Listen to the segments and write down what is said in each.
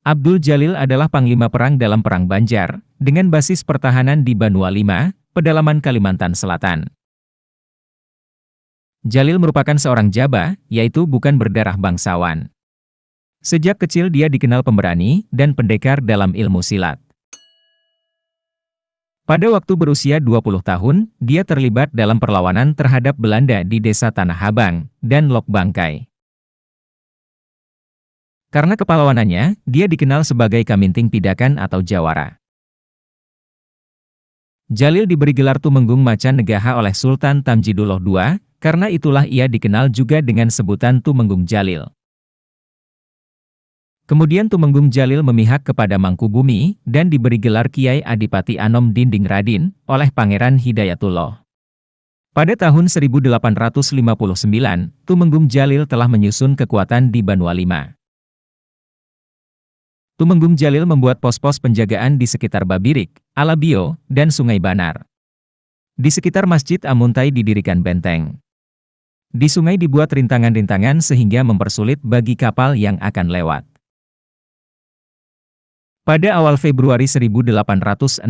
Abdul Jalil adalah panglima perang dalam Perang Banjar, dengan basis pertahanan di Banua V, pedalaman Kalimantan Selatan. Jalil merupakan seorang Jaba, yaitu bukan berdarah bangsawan. Sejak kecil dia dikenal pemberani dan pendekar dalam ilmu silat. Pada waktu berusia 20 tahun, dia terlibat dalam perlawanan terhadap Belanda di desa Tanah Abang dan Lok Bangkai. Karena kepahlawanannya, dia dikenal sebagai Kaminting Pidakan atau Jawara. Jalil diberi gelar Tumenggung Macan Negaha oleh Sultan Tamjidullah II, karena itulah ia dikenal juga dengan sebutan Tumenggung Jalil. Kemudian Tumenggung Jalil memihak kepada Mangkubumi dan diberi gelar Kiai Adipati Anom Dinding Radin oleh Pangeran Hidayatullah. Pada tahun 1859, Tumenggung Jalil telah menyusun kekuatan di Banua V. Tumenggung Jalil membuat pos-pos penjagaan di sekitar Babirik, Alabio, dan Sungai Banar. Di sekitar Masjid Amuntai didirikan benteng. Di sungai dibuat rintangan-rintangan sehingga mempersulit bagi kapal yang akan lewat. Pada awal Februari 1860,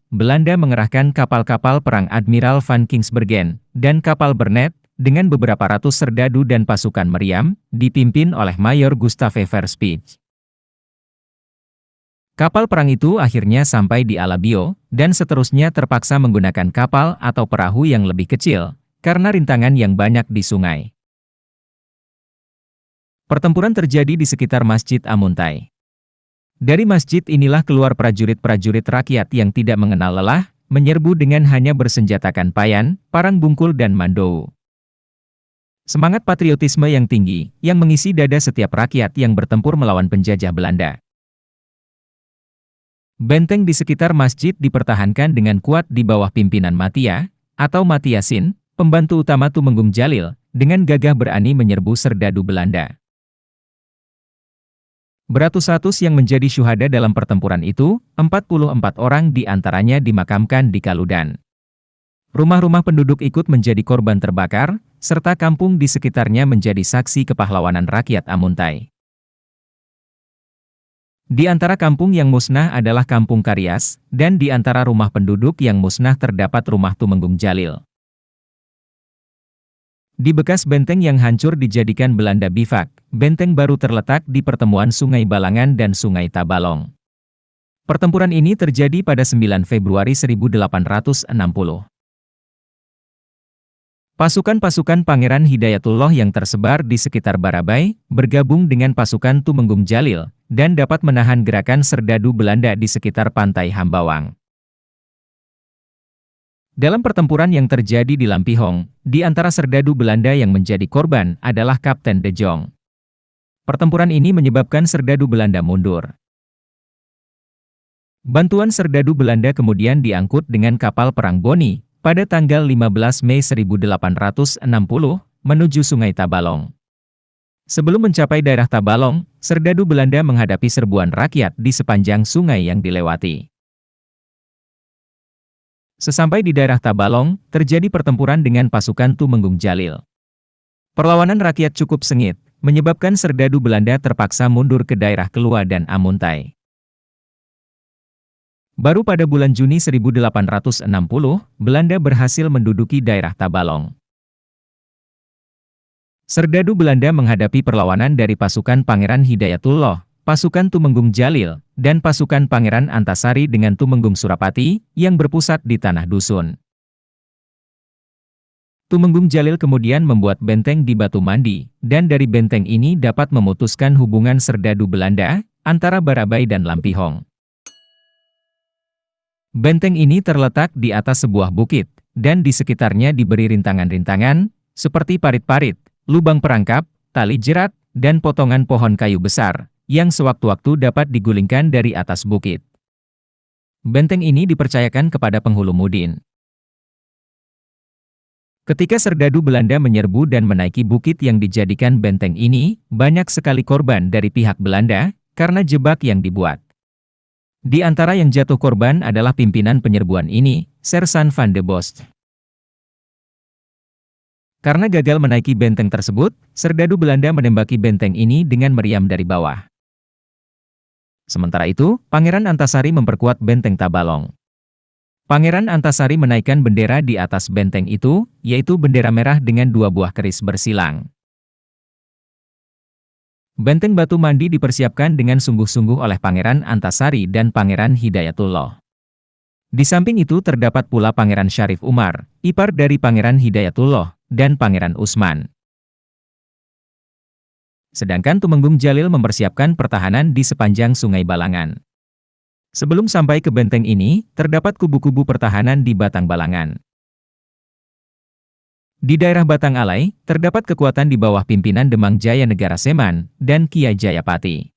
Belanda mengerahkan kapal-kapal perang Admiral van Kingsbergen dan kapal Bernet dengan beberapa ratus serdadu dan pasukan meriam, dipimpin oleh Mayor Gustave Verspich. Kapal perang itu akhirnya sampai di Alabio, dan seterusnya terpaksa menggunakan kapal atau perahu yang lebih kecil, karena rintangan yang banyak di sungai. Pertempuran terjadi di sekitar Masjid Amuntai. Dari masjid inilah keluar prajurit-prajurit rakyat yang tidak mengenal lelah, menyerbu dengan hanya bersenjatakan payan, parang bungkul dan mandou. Semangat patriotisme yang tinggi, yang mengisi dada setiap rakyat yang bertempur melawan penjajah Belanda. Benteng di sekitar masjid dipertahankan dengan kuat di bawah pimpinan Matia, atau Matiasin, pembantu utama Tumenggung Jalil, dengan gagah berani menyerbu serdadu Belanda. Beratus-ratus yang menjadi syuhada dalam pertempuran itu, 44 orang di antaranya dimakamkan di Kaludan. Rumah-rumah penduduk ikut menjadi korban terbakar, serta kampung di sekitarnya menjadi saksi kepahlawanan rakyat Amuntai. Di antara kampung yang musnah adalah Kampung Karias, dan di antara rumah penduduk yang musnah terdapat rumah Tumenggung Jalil. Di bekas benteng yang hancur dijadikan Belanda bivak, benteng baru terletak di pertemuan Sungai Balangan dan Sungai Tabalong. Pertempuran ini terjadi pada 9 Februari 1860. Pasukan-pasukan Pangeran Hidayatullah yang tersebar di sekitar Barabai, bergabung dengan pasukan Tumenggung Jalil, dan dapat menahan gerakan serdadu Belanda di sekitar pantai Hambawang. Dalam pertempuran yang terjadi di Lampihong, di antara serdadu Belanda yang menjadi korban adalah Kapten De Jong. Pertempuran ini menyebabkan serdadu Belanda mundur. Bantuan serdadu Belanda kemudian diangkut dengan kapal perang Boni, pada tanggal 15 Mei 1860, menuju Sungai Tabalong. Sebelum mencapai daerah Tabalong, serdadu Belanda menghadapi serbuan rakyat di sepanjang sungai yang dilewati. Sesampai di daerah Tabalong, terjadi pertempuran dengan pasukan Tumenggung Jalil. Perlawanan rakyat cukup sengit, menyebabkan serdadu Belanda terpaksa mundur ke daerah Kelua dan Amuntai. Baru pada bulan Juni 1860, Belanda berhasil menduduki daerah Tabalong. Serdadu Belanda menghadapi perlawanan dari pasukan Pangeran Hidayatullah, pasukan Tumenggung Jalil, dan pasukan Pangeran Antasari dengan Tumenggung Surapati, yang berpusat di Tanah Dusun. Tumenggung Jalil kemudian membuat benteng di Batu Mandi, dan dari benteng ini dapat memutuskan hubungan serdadu Belanda, antara Barabai dan Lampihong. Benteng ini terletak di atas sebuah bukit, dan di sekitarnya diberi rintangan-rintangan, seperti parit-parit, lubang perangkap, tali jerat, dan potongan pohon kayu besar, yang sewaktu-waktu dapat digulingkan dari atas bukit. Benteng ini dipercayakan kepada penghulu Mudin. Ketika serdadu Belanda menyerbu dan menaiki bukit yang dijadikan benteng ini, banyak sekali korban dari pihak Belanda, karena jebak yang dibuat. Di antara yang jatuh korban adalah pimpinan penyerbuan ini, Sersan van de Bost. Karena gagal menaiki benteng tersebut, serdadu Belanda menembaki benteng ini dengan meriam dari bawah. Sementara itu, Pangeran Antasari memperkuat benteng Tabalong. Pangeran Antasari menaikkan bendera di atas benteng itu, yaitu bendera merah dengan 2 buah keris bersilang. Benteng Batu Mandi dipersiapkan dengan sungguh-sungguh oleh Pangeran Antasari dan Pangeran Hidayatullah. Di samping itu terdapat pula Pangeran Syarif Umar, ipar dari Pangeran Hidayatullah, dan Pangeran Usman. Sedangkan Tumenggung Jalil mempersiapkan pertahanan di sepanjang Sungai Balangan. Sebelum sampai ke benteng ini, terdapat kubu-kubu pertahanan di Batang Balangan. Di daerah Batang Alai, terdapat kekuatan di bawah pimpinan Demang Jaya Negara Seman dan Kiai Jayapati.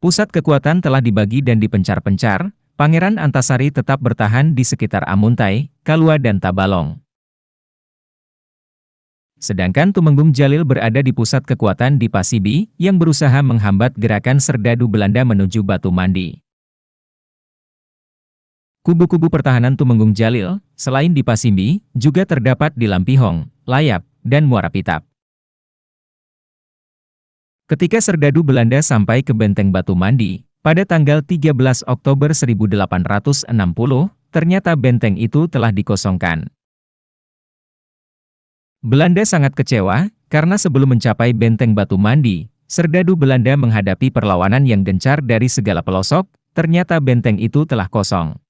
Pusat kekuatan telah dibagi dan dipencar-pencar. Pangeran Antasari tetap bertahan di sekitar Amuntai, Kalua dan Tabalong. Sedangkan Tumenggung Jalil berada di pusat kekuatan di Pasibi, yang berusaha menghambat gerakan serdadu Belanda menuju Batu Mandi. Kubu-kubu pertahanan Tumenggung Jalil, selain di Pasibi, juga terdapat di Lampihong, Layap, dan Muara Pitap. Ketika serdadu Belanda sampai ke benteng Batu Mandi, pada tanggal 13 Oktober 1860, ternyata benteng itu telah dikosongkan. Belanda sangat kecewa, karena sebelum mencapai benteng Batu Mandi, serdadu Belanda menghadapi perlawanan yang gencar dari segala pelosok, ternyata benteng itu telah kosong.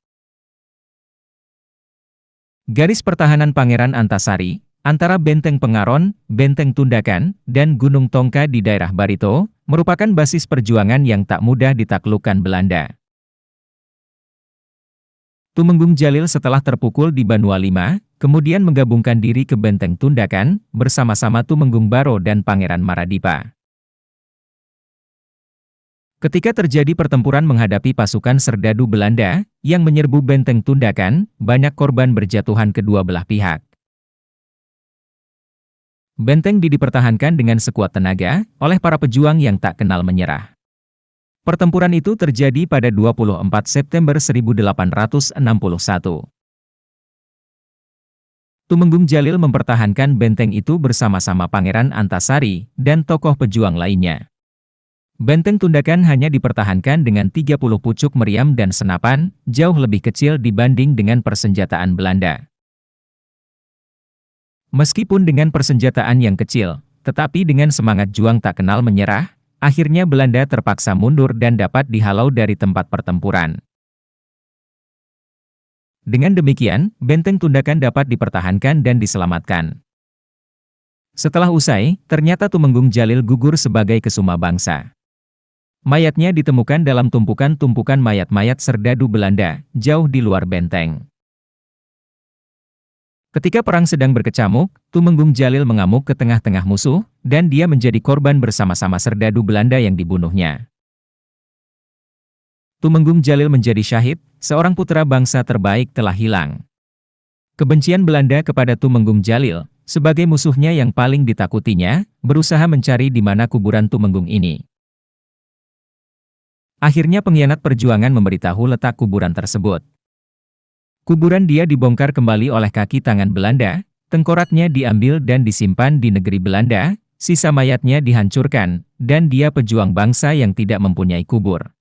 Garis pertahanan Pangeran Antasari, antara Benteng Pengaron, Benteng Tundakan, dan Gunung Tongka di daerah Barito, merupakan basis perjuangan yang tak mudah ditaklukkan Belanda. Tumenggung Jalil setelah terpukul di Banua V, kemudian menggabungkan diri ke Benteng Tundakan, bersama-sama Tumenggung Baro dan Pangeran Maradipa. Ketika terjadi pertempuran menghadapi pasukan serdadu Belanda, yang menyerbu Benteng Tundakan, banyak korban berjatuhan kedua belah pihak. Benteng dipertahankan dengan sekuat tenaga, oleh para pejuang yang tak kenal menyerah. Pertempuran itu terjadi pada 24 September 1861. Tumenggung Jalil mempertahankan benteng itu bersama-sama Pangeran Antasari, dan tokoh pejuang lainnya. Benteng Tundakan hanya dipertahankan dengan 30 pucuk meriam dan senapan, jauh lebih kecil dibanding dengan persenjataan Belanda. Meskipun dengan persenjataan yang kecil, tetapi dengan semangat juang tak kenal menyerah, akhirnya Belanda terpaksa mundur dan dapat dihalau dari tempat pertempuran. Dengan demikian, Benteng Tundakan dapat dipertahankan dan diselamatkan. Setelah usai, ternyata Tumenggung Jalil gugur sebagai kesuma bangsa. Mayatnya ditemukan dalam tumpukan-tumpukan mayat-mayat serdadu Belanda, jauh di luar benteng. Ketika perang sedang berkecamuk, Tumenggung Jalil mengamuk ke tengah-tengah musuh, dan dia menjadi korban bersama-sama serdadu Belanda yang dibunuhnya. Tumenggung Jalil menjadi syahid, seorang putra bangsa terbaik telah hilang. Kebencian Belanda kepada Tumenggung Jalil, sebagai musuhnya yang paling ditakutinya, berusaha mencari di mana kuburan Tumenggung ini. Akhirnya pengkhianat perjuangan memberitahu letak kuburan tersebut. Kuburan dia dibongkar kembali oleh kaki tangan Belanda, tengkoraknya diambil dan disimpan di negeri Belanda, sisa mayatnya dihancurkan, dan dia pejuang bangsa yang tidak mempunyai kubur.